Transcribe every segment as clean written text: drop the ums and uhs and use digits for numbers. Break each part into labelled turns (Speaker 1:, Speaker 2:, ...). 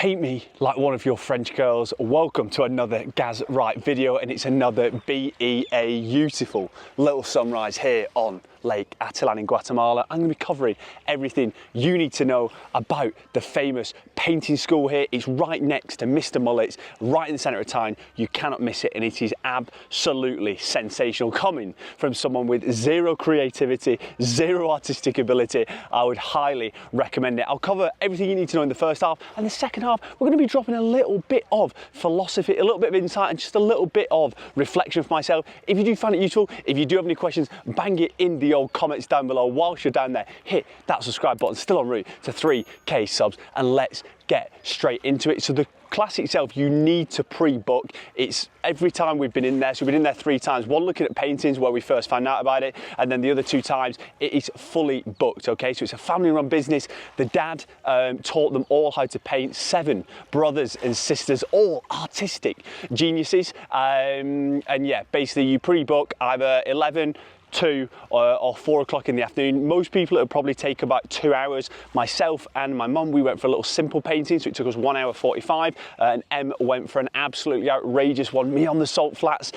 Speaker 1: Paint me like one of your French girls. Welcome to another Gaz Right video, and it's another beautiful little sunrise here on Lake Atitlan in Guatemala. I'm going to be covering everything you need to know about the famous painting school here. It's right next to Mr. Mullet's, right in the centre of town. You cannot miss it, and it is absolutely sensational. Coming from someone with zero creativity, zero artistic ability, I would highly recommend it. I'll cover everything you need to know in the first half, and the second half we're going to be dropping a little bit of philosophy, a little bit of insight, and just a little bit of reflection for myself. If you do find it useful, if you do have any questions, bang it in the old comments down below. Whilst you're down there, hit that subscribe button. Still en route to 3K subs, and let's get straight into it. So the class itself, you need to pre-book. It's every time we've been in there, so we've been in there 3 times. One looking at paintings where we first found out about it, and then the other 2 times it is fully booked. Okay, so it's a family-run business. The dad taught them all how to paint. 7 brothers and sisters, all artistic geniuses, and yeah, basically you pre-book either 11, 2 or 4 o'clock in the afternoon. Most people, it'll probably take about 2 hours. Myself and my mum, we went for a little simple painting, so it took us 1 hour 45, and Em went for an absolutely outrageous one, me on the salt flats.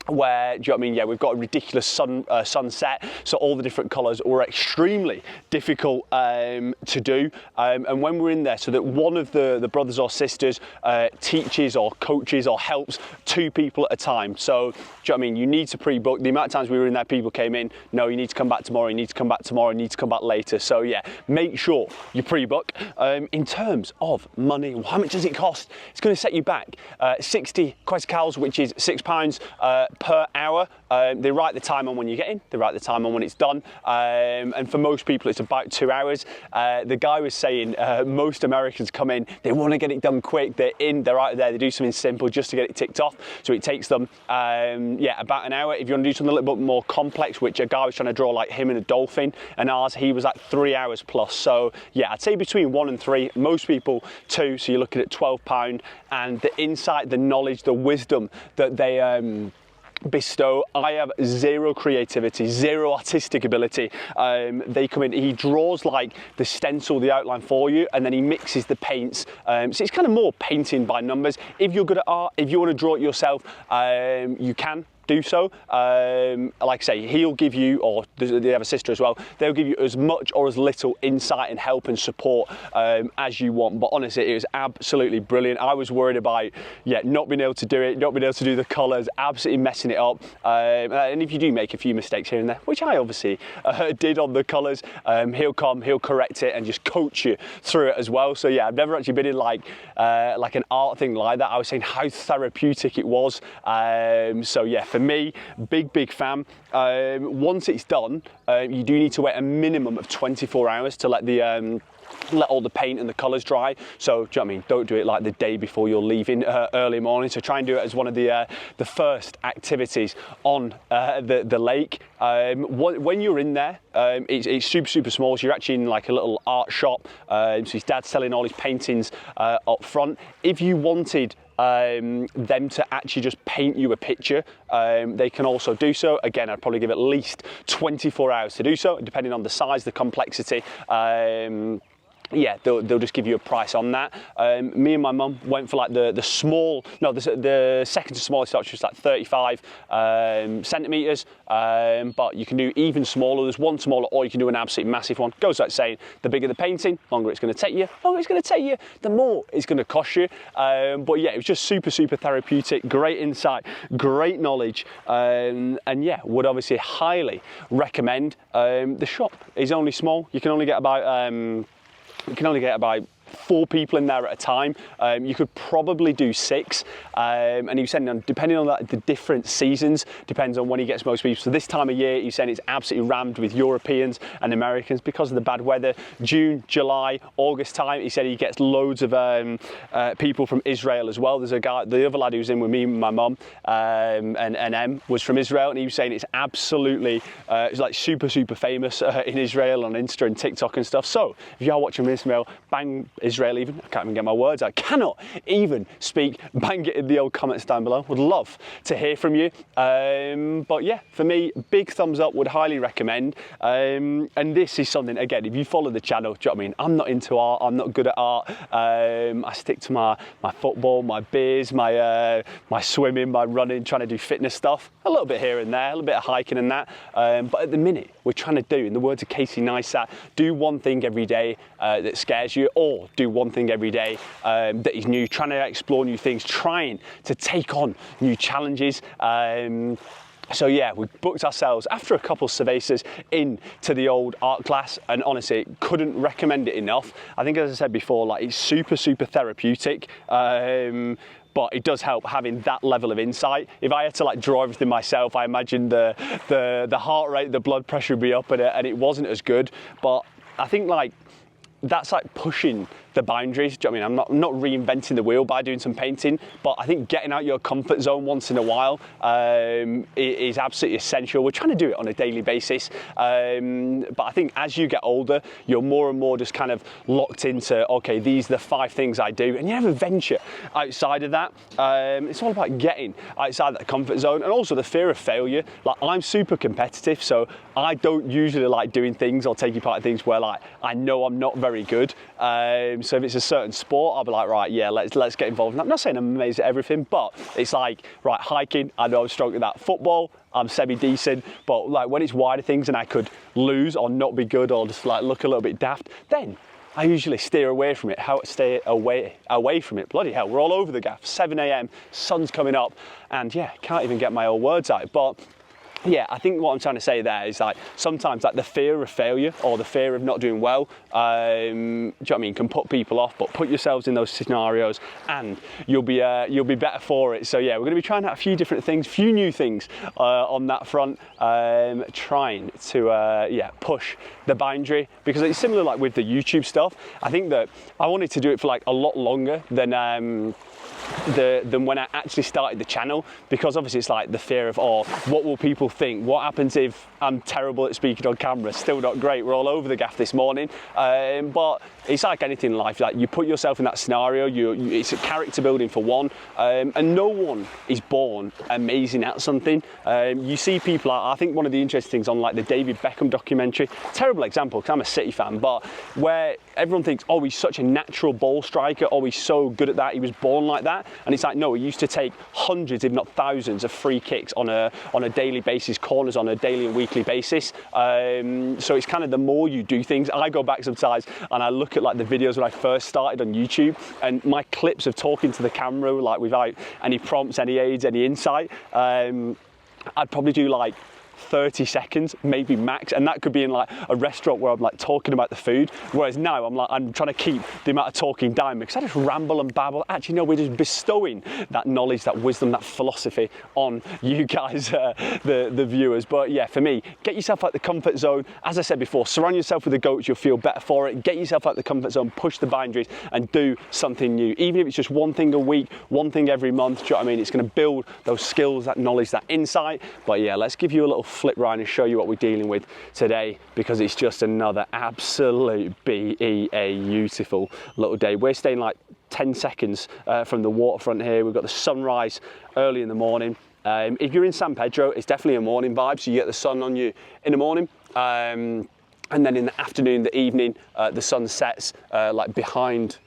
Speaker 1: Where, do you know what I mean? Yeah, we've got a ridiculous sunset, so all the different colours were extremely difficult to do. And when we're in there, so that one of the brothers or sisters teaches or coaches or helps 2 people at a time. So, do you know what I mean? You need to pre-book. The amount of times we were in there, people came in, no, you need to come back tomorrow, you need to come back tomorrow, you need to come back later. So yeah, make sure you pre-book. In terms of money, how much does it cost? It's going to set you back 60 quetzals, which is £6 per hour. They write the time on when you get in, they write the time on when it's done, and for most people it's about 2 hours. The guy was saying most Americans come in, they want to get it done quick, they're in, they're out of there, they do something simple just to get it ticked off, so it takes them yeah, about an hour. If you want to do something a little bit more complex, which a guy was trying to draw like him and a dolphin, and ours, he was at 3 hours plus. So yeah, I'd say between 1 and 3, most people 2, so you're looking at £12. And the insight, the knowledge, the wisdom that they bestow, I have zero creativity, zero artistic ability. They come in, he draws like the stencil, the outline for you, and then he mixes the paints, so it's kind of more painting by numbers. If you're good at art, if you want to draw it yourself, you can do so. Like I say, he'll give you, or they have a sister as well, they'll give you as much or as little insight and help and support as you want. But honestly, it was absolutely brilliant. I was worried about, yeah, not being able to do it, not being able to do the colours, absolutely messing it up. And if you do make a few mistakes here and there, which I obviously did on the colours, he'll come, he'll correct it and just coach you through it as well. So yeah, I've never actually been in like an art thing like that. I was saying how therapeutic it was. So yeah, for me, big fan. Once it's done, you do need to wait a minimum of 24 hours to let all the paint and the colours dry. So, do you know what I mean? Don't do it like the day before you're leaving early morning. So try and do it as one of the first activities on the lake. When you're in there, it's super small. So you're actually in like a little art shop. So his dad's selling all his paintings up front. If you wanted them to actually just paint you a picture, they can also do so. Again, I'd probably give at least 24 hours to do so, depending on the size, the complexity. Yeah, they'll just give you a price on that. Me and my mum went for like the second to smallest, which was like 35 centimetres, but you can do even smaller. There's one smaller, or you can do an absolutely massive one. Goes without saying, the bigger the painting, longer it's going to take you, the more it's going to cost you. But yeah, it was just super therapeutic, great insight, great knowledge, and yeah, would obviously highly recommend. The shop is only small. You can only get about 4 people in there at a time. You could probably do 6, and he was saying, depending on the different seasons, depends on when he gets most people. So this time of year, he's saying it's absolutely rammed with Europeans and Americans because of the bad weather. June, July, August time, he said he gets loads of people from Israel as well. There's a guy, the other lad who was in with me, my mum, and Em, was from Israel, and he was saying it's absolutely, it's like super famous in Israel on Insta and TikTok and stuff. So if you are watching from Israel, bang Israel even, I can't even get my words out, cannot even speak, bang it in the old comments down below. Would love to hear from you. But yeah, for me, big thumbs up, would highly recommend. And this is something, again, if you follow the channel, do you know what I mean? I'm not into art, I'm not good at art. I stick to my football, my beers, my swimming, my running, trying to do fitness stuff. A little bit here and there, a little bit of hiking and that. But at the minute, we're trying to do, in the words of Casey Neistat, do one thing every day that scares you, or do one thing every day that is new, trying to explore new things, trying to take on new challenges. So yeah, we booked ourselves after a couple of cervezas into the old art class, and honestly, couldn't recommend it enough. I think, as I said before, like, it's super therapeutic. But it does help having that level of insight. If I had to like draw everything myself, I imagine the heart rate, the blood pressure would be up, and it wasn't as good. But I think like that's like pushing the boundaries. Do you know what I mean? I'm not reinventing the wheel by doing some painting, but I think getting out your comfort zone once in a while is absolutely essential. We're trying to do it on a daily basis, but I think as you get older, you're more and more just kind of locked into, okay, these are the 5 things I do, and you never venture outside of that. It's all about getting outside that comfort zone, and also the fear of failure. Like, I'm super competitive, so I don't usually like doing things or taking part in things where like I know I'm not very good. So if it's a certain sport, I'll be like, right, yeah, let's get involved in that. I'm not saying I'm amazing at everything, but it's like, right, hiking, I know I'm strong at that. Football, I'm semi-decent, but like when it's wider things and I could lose or not be good or just like look a little bit daft, then I usually steer away from it. Stay away from it. Bloody hell, we're all over the gaff. 7 a.m, sun's coming up, and yeah, can't even get my old words out. But yeah, I think what I'm trying to say there is like sometimes like the fear of failure or the fear of not doing well, do you know what I mean, can put people off. But put yourselves in those scenarios and you'll be better for it. So yeah, we're going to be trying out a few different things, few new things on that front, trying to yeah, push the boundary, because it's similar like with the YouTube stuff. I think that I wanted to do it for like a lot longer than when I actually started the channel, because obviously it's like the fear of, oh, what will people think? What happens if I'm terrible at speaking on camera? Still not great. We're all over the gaff this morning. But it's like anything in life. Like, you put yourself in that scenario. It's a character building for one, and no one is born amazing at something. You see people. I think one of the interesting things on like the David Beckham documentary. Terrible example because I'm a City fan, but where everyone thinks, oh, he's such a natural ball striker. Oh, he's so good at that. He was born like that. And it's like, no, he used to take hundreds, if not thousands, of free kicks on a daily basis, corners on a daily and weekly basis. So it's kind of the more you do things. I go back sometimes and I look at like the videos when I first started on YouTube, and my clips of talking to the camera, like without any prompts, any aids, any insight, I'd probably do like 30 seconds, maybe max, and that could be in like a restaurant where I'm like talking about the food, whereas now I'm trying to keep the amount of talking down because I just ramble and babble. Actually, no, we're just bestowing that knowledge, that wisdom, that philosophy on you guys, the viewers. But yeah, for me, get yourself out the comfort zone. As I said before, surround yourself with the goats, you'll feel better for it. Get yourself out the comfort zone, push the boundaries, and do something new. Even if it's just one thing a week, one thing every month, do you know what I mean? It's going to build those skills, that knowledge, that insight. But yeah, let's give you a little flip round and show you what we're dealing with today, because it's just another absolute beautiful little day. We're staying like 10 seconds from the waterfront here. We've got the sunrise early in the morning. If you're in San Pedro, it's definitely a morning vibe, so you get the sun on you in the morning. And then in the afternoon, the evening, the sun sets like behind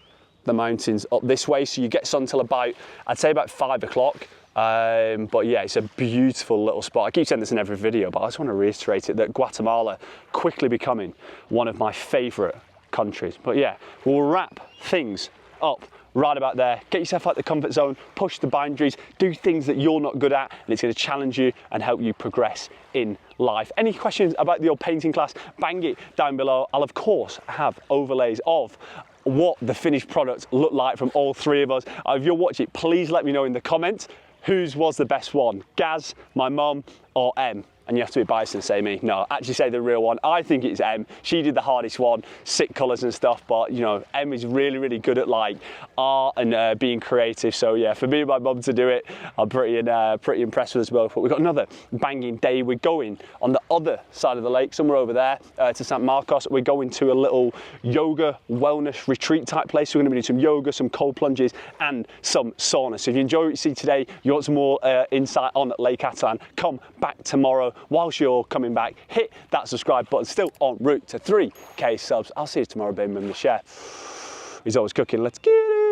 Speaker 1: the mountains up this way, so you get sun till about, I'd say about 5 o'clock. But yeah, it's a beautiful little spot. I keep saying this in every video, but I just want to reiterate it, that Guatemala quickly becoming one of my favourite countries. But yeah, we'll wrap things up right about there. Get yourself out the comfort zone, push the boundaries, do things that you're not good at, and it's going to challenge you and help you progress in life. Any questions about the old painting class, bang it down below. I'll of course have overlays of what the finished products look like from all three of us. If you're watching, please let me know in the comments whose was the best one, Gaz, my mum, or Em. and you have to be biased and say me. No, actually say the real one. I think it's Em. She did the hardest one, sick colours and stuff, but you know, Em is really, really good at like art and being creative. So yeah, for me and my mum to do it, I'm pretty impressed with us both. But we've got another banging day. We're going on the other side of the lake, somewhere over there, to San Marcos. We're going to a little yoga wellness retreat type place. We're going to be doing some yoga, some cold plunges, and some sauna. So if you enjoy what you see today, you want some more insight on Lake Atitlan, come back tomorrow. Whilst you're coming back, hit that subscribe button. Still en route to 3K subs. I'll see you tomorrow, baby, with the chef. He's always cooking. Let's get it.